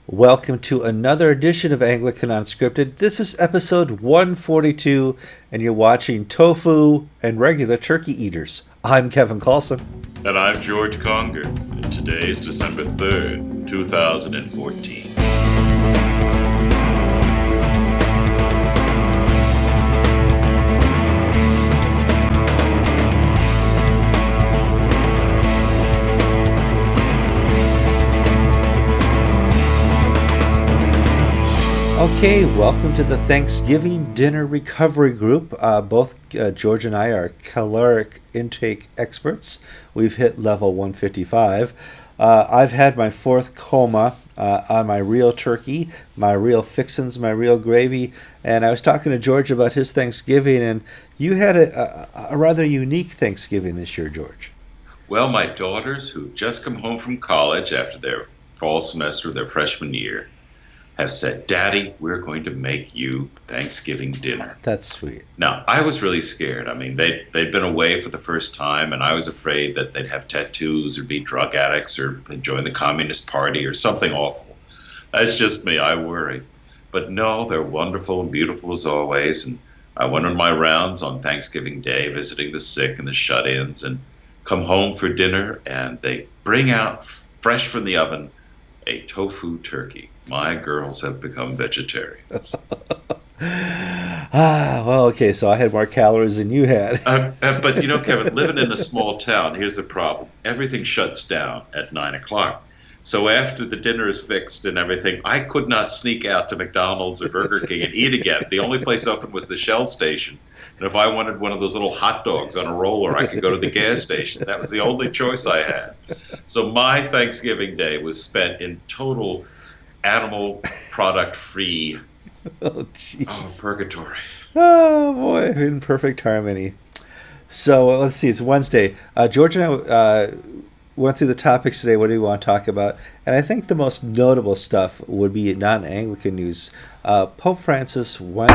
Welcome to another edition of Anglican Unscripted. This is episode 142, and you're watching Tofu and Regular Turkey Eaters. I'm Kevin Carlson. And I'm George Conger. And today is December 3rd, 2014. Okay, welcome to the Thanksgiving Dinner Recovery Group. Both George and I are caloric intake experts. We've hit level 155. I've had my fourth coma on my real turkey, my real fixins, my real gravy, and I was talking to George about his Thanksgiving, and you had a rather unique Thanksgiving this year, George. Well, my daughters, who've just come home from college after their fall semester of their freshman year, have said, "Daddy, we're going to make you Thanksgiving dinner." That's sweet. Now, I was really scared. I mean, they'd been away for the first time, and I was afraid that they'd have tattoos or be drug addicts or join the Communist Party or something awful. That's just me. I worry. But no, they're wonderful and beautiful as always. And I went on my rounds on Thanksgiving Day, visiting the sick and the shut-ins, and come home for dinner, and they bring out, fresh from the oven, a tofu turkey. My girls have become vegetarians. Well, okay, so I had more calories than you had. But you know, Kevin, living in a small town, here's the problem. Everything shuts down at 9 o'clock. So after the dinner is fixed and everything, I could not sneak out to McDonald's or Burger King and eat again. The only place open was the Shell station. And if I wanted one of those little hot dogs on a roller, I could go to the gas station. That was the only choice I had. So my Thanksgiving Day was spent in total animal product free purgatory. Oh boy, in perfect harmony. So let's see, it's Wednesday. George and I went through the topics today. What do we want to talk about? And I think the most notable stuff would be non-Anglican news. Pope Francis went...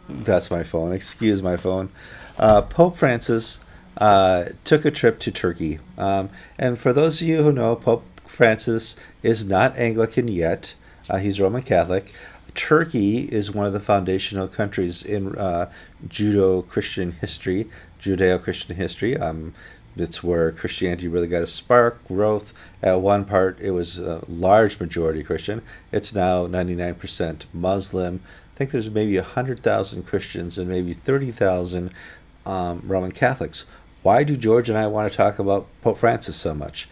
That's my phone. Excuse my phone. Pope Francis took a trip to Turkey. And for those of you who know, Pope Francis is not Anglican yet. He's Roman Catholic. Turkey is one of the foundational countries in Judeo-Christian history. It's where Christianity really got a spark, growth. At one part, it was a large majority Christian. It's now 99% Muslim. I think there's maybe 100,000 Christians and maybe 30,000 Roman Catholics. Why do George and I want to talk about Pope Francis so much?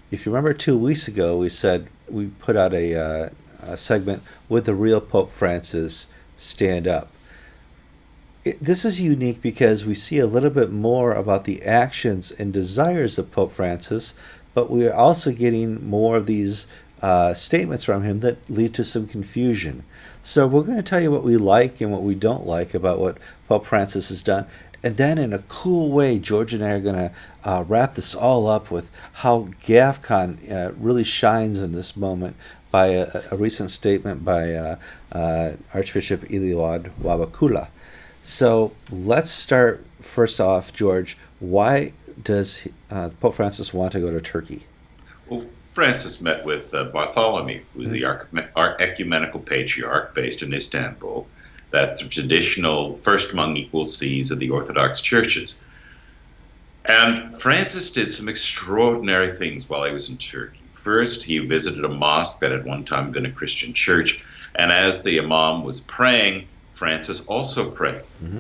If you remember 2 weeks ago, we said we put out a segment, "Would the real Pope Francis stand up?" This is unique because we see a little bit more about the actions and desires of Pope Francis, but we are also getting more of these statements from him that lead to some confusion. So we're going to tell you what we like and what we don't like about what Pope Francis has done. And then in a cool way, George and I are going to wrap this all up with how GAFCON really shines in this moment by a recent statement by Archbishop Eliud Wabakula. So let's start first off, George. Why does Pope Francis want to go to Turkey? Well, Francis met with Bartholomew, who is the ecumenical patriarch based in Istanbul. That's the traditional first among equal sees of the Orthodox churches. And Francis did some extraordinary things while he was in Turkey. First, he visited a mosque that had one time been a Christian church, and as the imam was praying, Francis also prayed. Mm-hmm.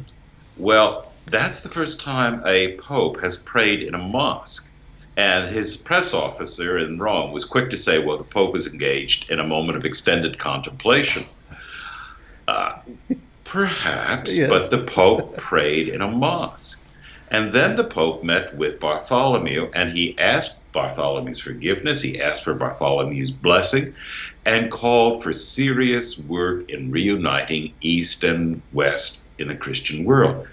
Well, that's the first time a pope has prayed in a mosque. And his press officer in Rome was quick to say, well, the pope is engaged in a moment of extended contemplation. Perhaps, yes. But the Pope prayed in a mosque. And then the Pope met with Bartholomew, and he asked Bartholomew's forgiveness, he asked for Bartholomew's blessing, and called for serious work in reuniting East and West in the Christian world.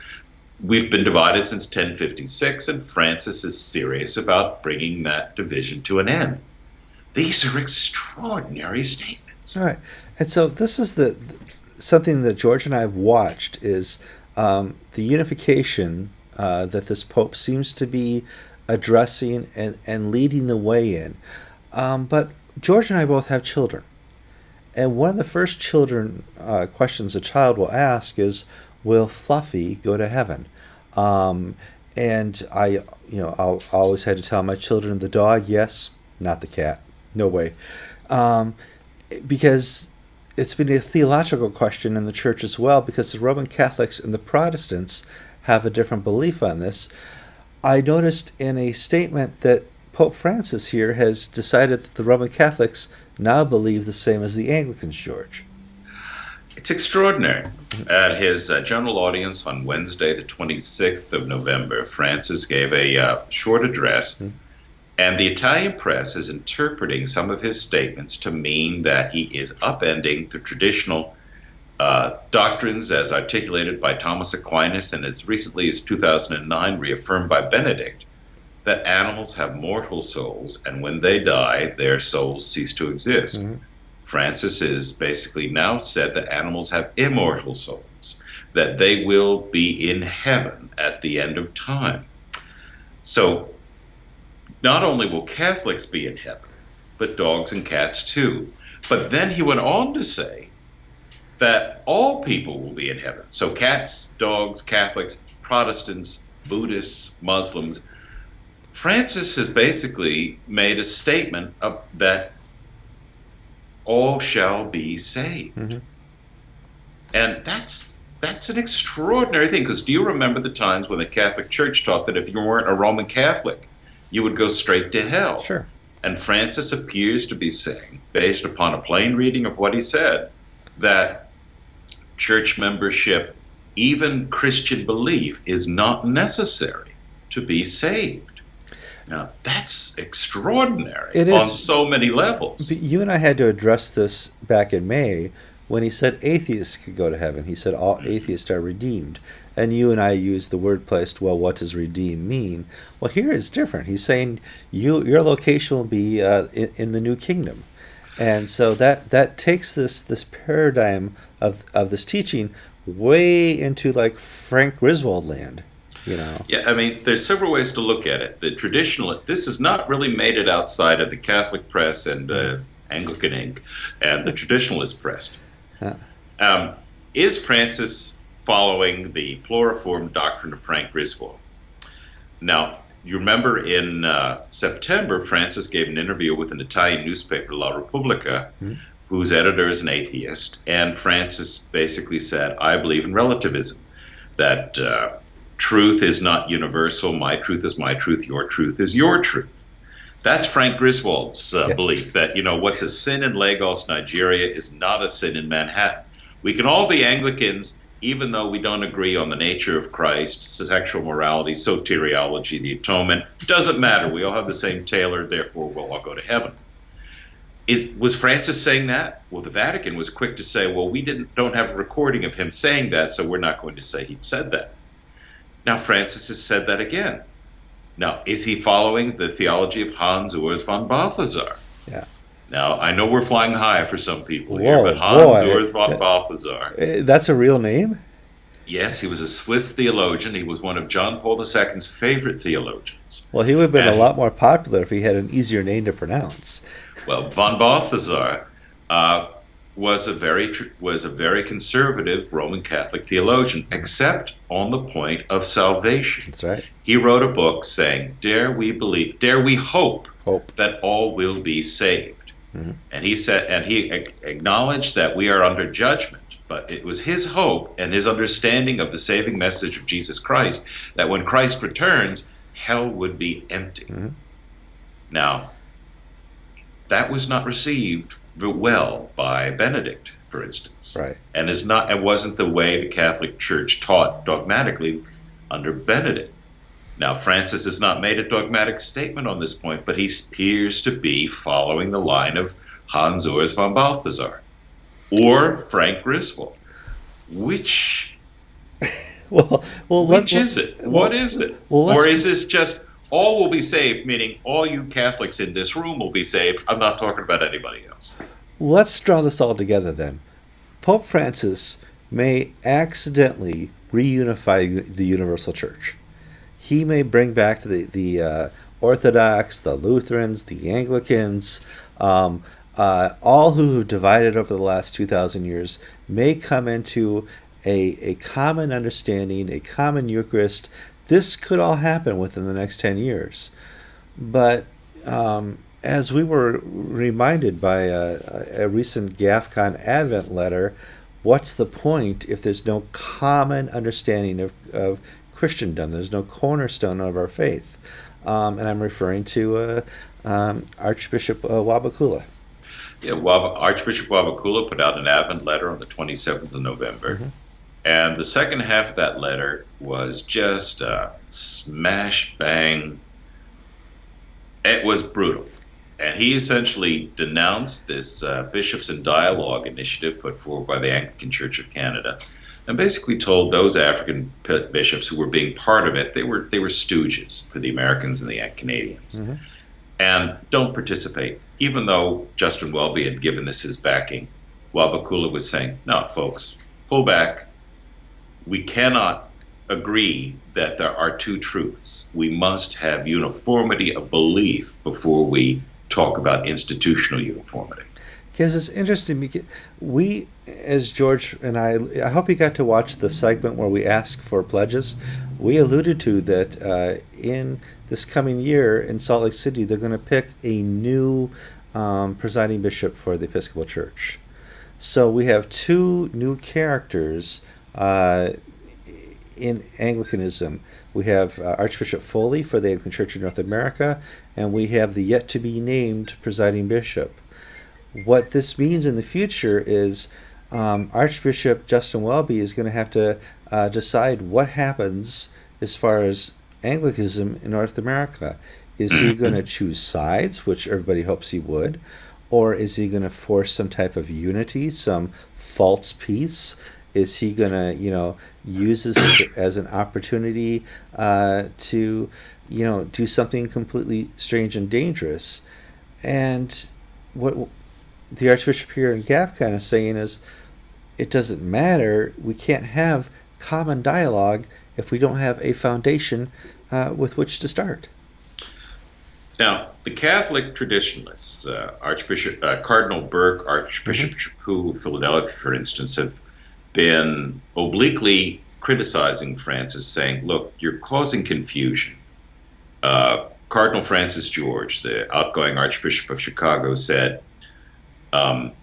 We've been divided since 1056, and Francis is serious about bringing that division to an end. These are extraordinary statements. All right. And so this is something that George and I have watched is the unification that this Pope seems to be addressing and leading the way in. But George and I both have children. And one of the first children questions a child will ask is, "Will Fluffy go to heaven?" Um, and I'll always had to tell my children, the dog, yes, not the cat, no way, um, because it's been a theological question in the church as well. Because the Roman Catholics and the Protestants have a different belief on this. I noticed in a statement that Pope Francis here has decided that the Roman Catholics now believe the same as the Anglicans, George. It's extraordinary. At his general audience on Wednesday, the 26th of November, Francis gave a short address, and the Italian press is interpreting some of his statements to mean that he is upending the traditional doctrines as articulated by Thomas Aquinas and as recently as 2009 reaffirmed by Benedict, that animals have mortal souls, and when they die, their souls cease to exist. Francis has basically now said that animals have immortal souls, that they will be in heaven at the end of time. So not only will Catholics be in heaven, but dogs and cats too. But then he went on to say that all people will be in heaven. So cats, dogs, Catholics, Protestants, Buddhists, Muslims. Francis has basically made a statement that all shall be saved. And that's an extraordinary thing, because do you remember the times when the Catholic Church taught that if you weren't a Roman Catholic, you would go straight to hell? Sure. And Francis appears to be saying, based upon a plain reading of what he said, that church membership, even Christian belief, is not necessary to be saved. Now, that's extraordinary on so many levels. You and I had to address this back in May when he said atheists could go to heaven. He said all atheists are redeemed. And you and I used the word placed, well, what does redeem mean? Well, here it's different. He's saying your location will be in the new kingdom. And so that takes this paradigm of this teaching way into like Frank Griswold land. Yeah, I mean, there's several ways to look at it. The traditional, this has not really made it outside of the Catholic press and Anglican Inc. and the traditionalist press. Is Francis following the pluriform doctrine of Frank Griswold? Now, you remember in September, Francis gave an interview with an Italian newspaper, La Repubblica, whose editor is an atheist, and Francis basically said, I believe in relativism, that truth is not universal. My truth is my truth. Your truth is your truth. That's Frank Griswold's belief, that, what's a sin in Lagos, Nigeria, is not a sin in Manhattan. We can all be Anglicans, even though we don't agree on the nature of Christ, sexual morality, soteriology, the atonement. It doesn't matter. We all have the same tailor, therefore we'll all go to heaven. Was Francis saying that? Well, the Vatican was quick to say, well, we don't have a recording of him saying that, so we're not going to say he said that. Now, Francis has said that again. Now, is he following the theology of Hans Urs von Balthasar? Yeah. Now, I know we're flying high for some people here, but Hans Urs von Balthasar. That's a real name? Yes, he was a Swiss theologian. He was one of John Paul II's favorite theologians. Well, he would have been a lot more popular if he had an easier name to pronounce. Well, von Balthasar was a very conservative Roman Catholic theologian, except on the point of salvation. That's right. He wrote a book saying, dare we hope that all will be saved. And he said, and he acknowledged that we are under judgment, but it was his hope and his understanding of the saving message of Jesus Christ that when Christ returns, hell would be empty. Now, that was not received well by Benedict, for instance, right? And it wasn't the way the Catholic Church taught dogmatically under Benedict. Now, Francis has not made a dogmatic statement on this point, but he appears to be following the line of Hans Urs von Balthasar or Frank Griswold. Which is it? What is it? Or is this just all will be saved, meaning all you Catholics in this room will be saved? I'm not talking about anybody else. Let's draw this all together then. Pope Francis may accidentally reunify the Universal Church. He may bring back the Orthodox, the Lutherans, the Anglicans, all who have divided over the last 2,000 years may come into a common understanding, a common Eucharist. This could all happen within the next 10 years. But as we were reminded by a recent GAFCON Advent letter, what's the point if there's no common understanding of Christendom? There's no cornerstone of our faith. And I'm referring to Archbishop Wabakula. Yeah, Archbishop Wabakula put out an Advent letter on the 27th of November. Mm-hmm. And the second half of that letter was just smash bang. It was brutal. And he essentially denounced this Bishops in Dialogue initiative put forward by the Anglican Church of Canada, and basically told those African bishops who were being part of it they were stooges for the Americans and the Canadians, mm-hmm. and don't participate. Even though Justin Welby had given this his backing, Wabakula was saying, "No, folks, pull back. We cannot agree that there are two truths. We must have uniformity of belief before we talk about institutional uniformity." Because it's interesting, because we, as George and I hope you got to watch the segment where we ask for pledges. We alluded to that in this coming year in Salt Lake City, they're going to pick a new presiding bishop for the Episcopal Church. So we have two new characters in Anglicanism. We have Archbishop Foley for the Anglican Church of North America, and we have the yet-to-be-named presiding bishop. What this means in the future is Archbishop Justin Welby is going to have to decide what happens as far as Anglicanism in North America. Is he going to choose sides, which everybody hopes he would, or is he going to force some type of unity, some false peace? Is he going to, use this as an opportunity to, do something completely strange and dangerous? And what the Archbishop here in GAFCON is saying is, it doesn't matter. We can't have common dialogue if we don't have a foundation with which to start. Now, the Catholic traditionalists, Archbishop Cardinal Burke, Archbishop Chaput of Philadelphia, for instance, have been obliquely criticizing Francis, saying, "Look, you're causing confusion." Cardinal Francis George, the outgoing Archbishop of Chicago, said,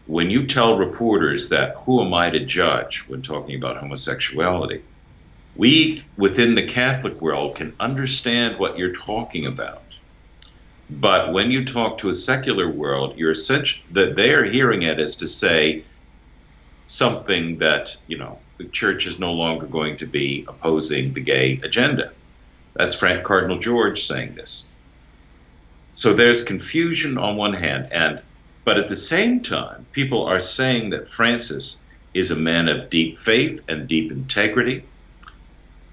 "When you tell reporters that who am I to judge when talking about homosexuality, we within the Catholic world can understand what you're talking about. But when you talk to a secular world, you're essentially that they are hearing it as to say something that, the church is no longer going to be opposing the gay agenda." That's Cardinal George saying this. So there's confusion on one hand, but at the same time, people are saying that Francis is a man of deep faith and deep integrity,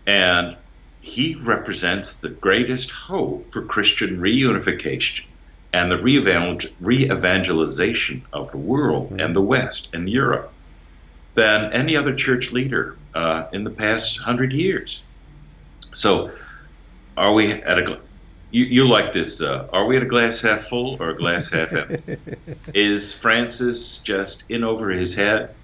and he represents the greatest hope for Christian reunification and the re-evangelization of the world and the West and Europe than any other church leader in the past 100 years. So are we at you like this, are we at a glass half full or a glass half empty? Is Francis just in over his head,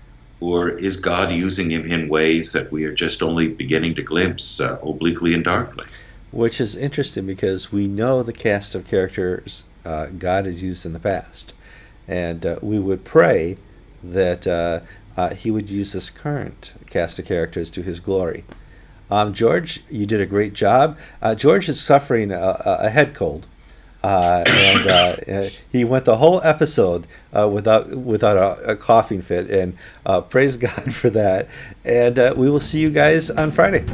or is God using him in ways that we are just only beginning to glimpse obliquely and darkly? Which is interesting because we know the cast of characters God has used in the past. And we would pray that he would use this current cast of characters to his glory. George, you did a great job. George is suffering a head cold. And he went the whole episode without a coughing fit, and praise God for that. And we will see you guys on Friday.